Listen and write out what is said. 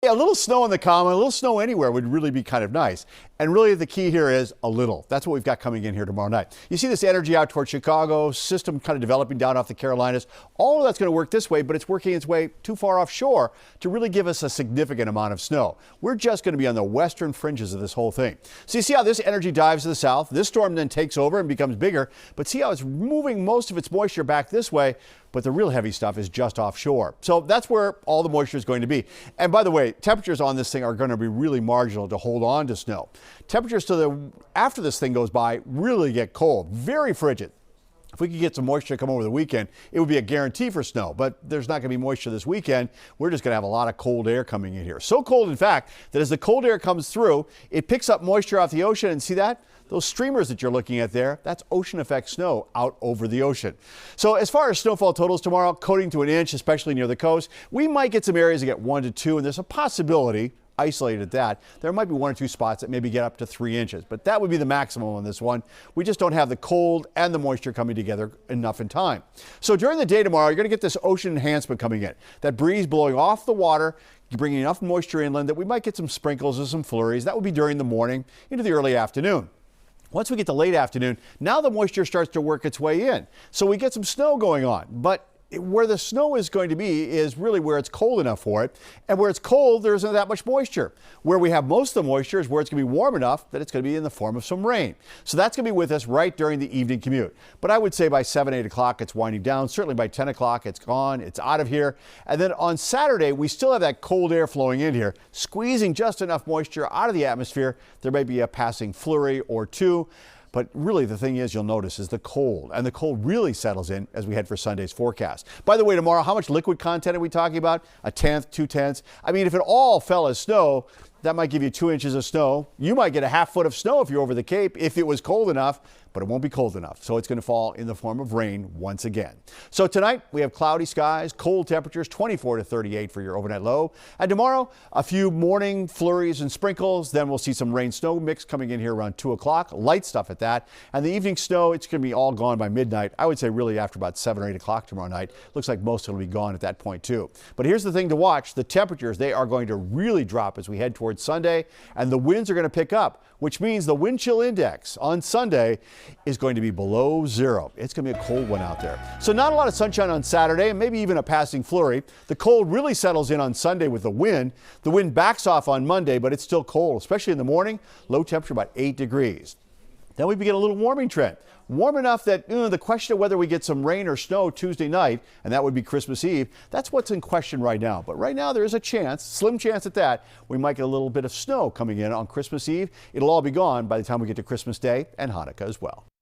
Yeah, a little snow in the common, a little snow anywhere would really be kind of nice. And really the key here is a little. That's what we've got coming in here tomorrow night. You see this energy out towards Chicago, system kind of developing down off the Carolinas. All of that's going to work this way, but it's working its way too far offshore to really give us a significant amount of snow. We're just going to be on the western fringes of this whole thing. So you see how this energy dives to the south. This storm then takes over and becomes bigger, but see how it's moving most of its moisture back this way, but the real heavy stuff is just offshore. So that's where all the moisture is going to be. And by the way, temperatures on this thing are going to be really marginal to hold on to snow. Temperatures after this thing goes by really get cold, very frigid. If we could get some moisture to come over the weekend, it would be a guarantee for snow, but there's not going to be moisture this weekend. We're just going to have a lot of cold air coming in here. So cold, in fact, that as the cold air comes through, it picks up moisture off the ocean. And see that? Those streamers that you're looking at there, that's ocean effect snow out over the ocean. So as far as snowfall totals tomorrow, coating to an inch, especially near the coast, we might get some areas that get 1 to 2, and there's a possibility, isolated at that, there might be 1 or 2 spots that maybe get up to 3 inches, but that would be the maximum on this one. We just don't have the cold and the moisture coming together enough in time. So during the day tomorrow, you're going to get this ocean enhancement coming in. That breeze blowing off the water, bringing enough moisture inland that we might get some sprinkles or some flurries. That would be during the morning into the early afternoon. Once we get to late afternoon, now the moisture starts to work its way in. So we get some snow going on, but where the snow is going to be is really where it's cold enough for it. And where it's cold, there isn't that much moisture. Where we have most of the moisture is where it's going to be warm enough that it's going to be in the form of some rain. So that's going to be with us right during the evening commute. But I would say by 7, 8 o'clock, it's winding down. Certainly by 10 o'clock, it's gone. It's out of here. And then on Saturday, we still have that cold air flowing in here, squeezing just enough moisture out of the atmosphere. There may be a passing flurry or two. But really, the thing is, you'll notice, is the cold. And the cold really settles in as we head for Sunday's forecast. By the way, tomorrow, how much liquid content are we talking about? 1/10, 2/10? I mean, if it all fell as snow, that might give you 2 inches of snow. You might get a ½ foot of snow if you're over the Cape, if it was cold enough, but it won't be cold enough. So it's going to fall in the form of rain once again. So tonight we have cloudy skies, cold temperatures, 24 to 38 for your overnight low. And tomorrow, a few morning flurries and sprinkles. Then we'll see some rain snow mix coming in here around 2 o'clock, light stuff at that. And the evening snow, it's going to be all gone by midnight. I would say really after about 7 or 8 o'clock tomorrow night. Looks like most of it will be gone at that point too. But here's the thing to watch. The temperatures, they are going to really drop as we head towards Sunday, and the winds are going to pick up, which means the wind chill index on Sunday is going to be below 0. It's going to be a cold one out there. So not a lot of sunshine on Saturday, and maybe even a passing flurry. The cold really settles in on Sunday with the wind. The wind backs off on Monday, but it's still cold, especially in the morning. Low temperature about 8 degrees. Then we begin a little warming trend. Warm enough that the question of whether we get some rain or snow Tuesday night, and that would be Christmas Eve, that's what's in question right now. But right now there is a chance, slim chance at that, we might get a little bit of snow coming in on Christmas Eve. It'll all be gone by the time we get to Christmas Day and Hanukkah as well.